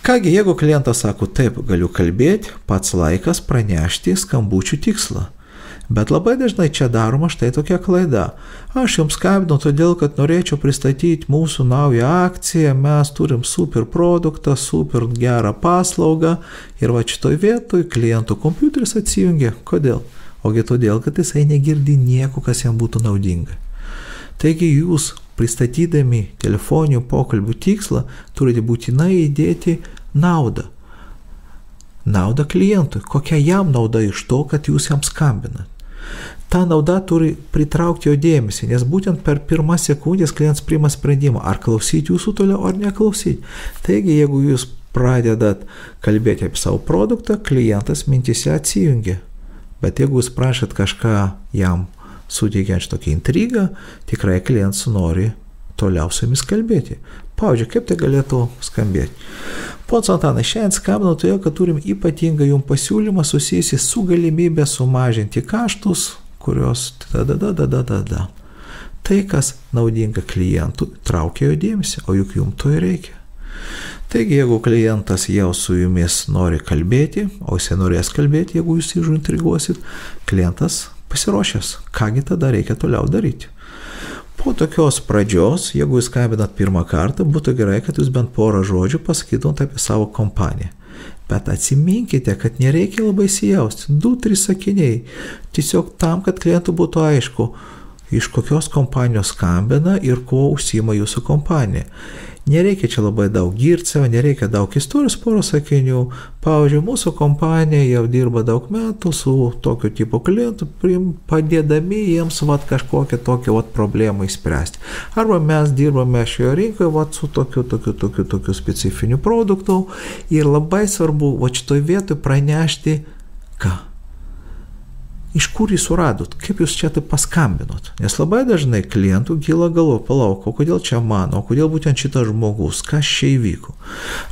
Kągi, jeigu klientas sako, taip, galiu kalbėti, pats laikas pranešti skambučių tikslą. Bet labai dažnai čia daroma štai tokia klaida. Aš jums skambinu todėl, kad norėčiau pristatyti mūsų naują akciją, mes turim super produktą, super gerą paslaugą ir va šitoj vietoj klientų kompiuteris atsijungia. Kodėl? Ogi todėl, kad jisai negirdi nieko, kas jam būtų naudinga. Taigi jūs, pristatydami telefoninių pokalbių tikslą, turite būtinai įdėti naudą. Naudą klientui. Kokia jam nauda iš to, kad jūs jam skambinat. Ta nauda turi pritraukti jo dėmesį, nes būtent per pirmas sekundės klientas priima sprendimą, ar klausyti jūsų toliau, ar neklausyti. Taigi, jeigu jūs pradedat kalbėti apie savo produktą, klientas mintise atsijungia. Bet jeigu jūs prašat kažką jam suteikiant tokią intrigą, tikrai klientas nori toliau su jumis kalbėti. Pavyzdžiui, kaip tai galėtų skambėti? Ponas Antanai, šiandien skambinu todėl, kad turim ypatingą jums pasiūlymą susijusį su galimybė sumažinti kaštus, kurios Tai, kas naudinga klientui, traukia jo dėmesį, o juk jums to ir reikia. Taigi, jeigu klientas jau su jumis nori kalbėti, o jisai norės kalbėti, jeigu jūs jį intriguosit, klientas pasiruošęs. Kągi tada reikia toliau daryti? Po tokios pradžios, jeigu jūs skambinat pirmą kartą, būtų gerai, kad jūs bent porą žodžių pasakytumėt apie savo kompaniją. Bet atsiminkite, kad nereikia labai įsijausti. 2-3 sakiniai. Tiesiog tam, kad klientui būtų aišku, iš kokios kompanijos skambina ir kuo užsiima jūsų kompanija. Nereikia čia labai daug girtsio, nereikia daug istorijos, porą sakinių. Pavyzdžiui, mūsų kompanija jau dirba daug metų su tokio tipo klientų, padėdami jiems kažkokią tokią problemą išspręsti. Arba mes dirbame šioje rinkoje su tokiu specifiniu produktu ir labai svarbu šitoj vietoj pranešti, ką. Iš kur jūs suradot, kaip jūs čia taip paskambinot. Nes labai dažnai klientų kyla galvo, palauk, o kodėl čia mano, o kodėl būtent šitas žmogus, kas čia įvyko.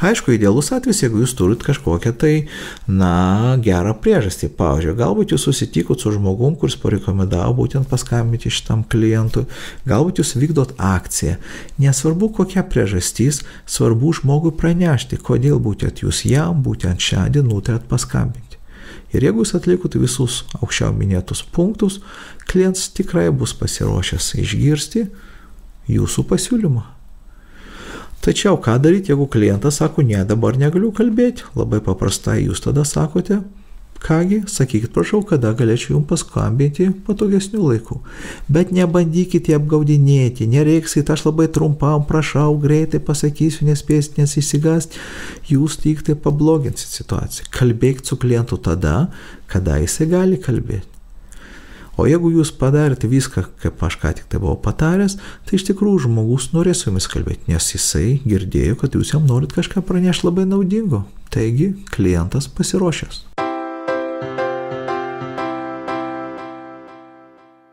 Aišku, idealus atvejis, jeigu jūs turit kažkokią gerą priežastį. Pavyzdžiui, galbūt jūs susitikot su žmogum, kuris parekomendavo būtent paskambinti šitam klientui, galbūt jūs vykdot akciją. Nesvarbu, kokia priežastis, svarbu žmogui pranešti, kodėl būtent jūs jam būtent šiandien nutarėt paskambinti. Ir jeigu jūs atlikote visus aukščiau minėtus punktus, klientas tikrai bus pasiruošęs išgirsti jūsų pasiūlymą. Tačiau ką daryti, jeigu klientas sako, ne, dabar negaliu kalbėti? Labai paprastai jūs tada sakote, kągi, sakykit, prašau, kada galėčiau jums paskambinti patogesnių laikų. Bet nebandykite apgaudinėti, nereiksit, aš labai trumpam, prašau, greitai pasakysiu, nespėsit, nesigąsti, jūs tik tai pabloginsit situaciją. Kalbėkit su klientu tada, kada jisai gali kalbėti. O jeigu jūs padarėte viską, kaip aš ką tik tai buvau pataręs, tai iš tikrųjų žmogus norės su jumis kalbėti, nes jisai girdėjo, kad jūs jam norit kažką pranešti labai naudingo. Taigi, klientas pasiruošęs.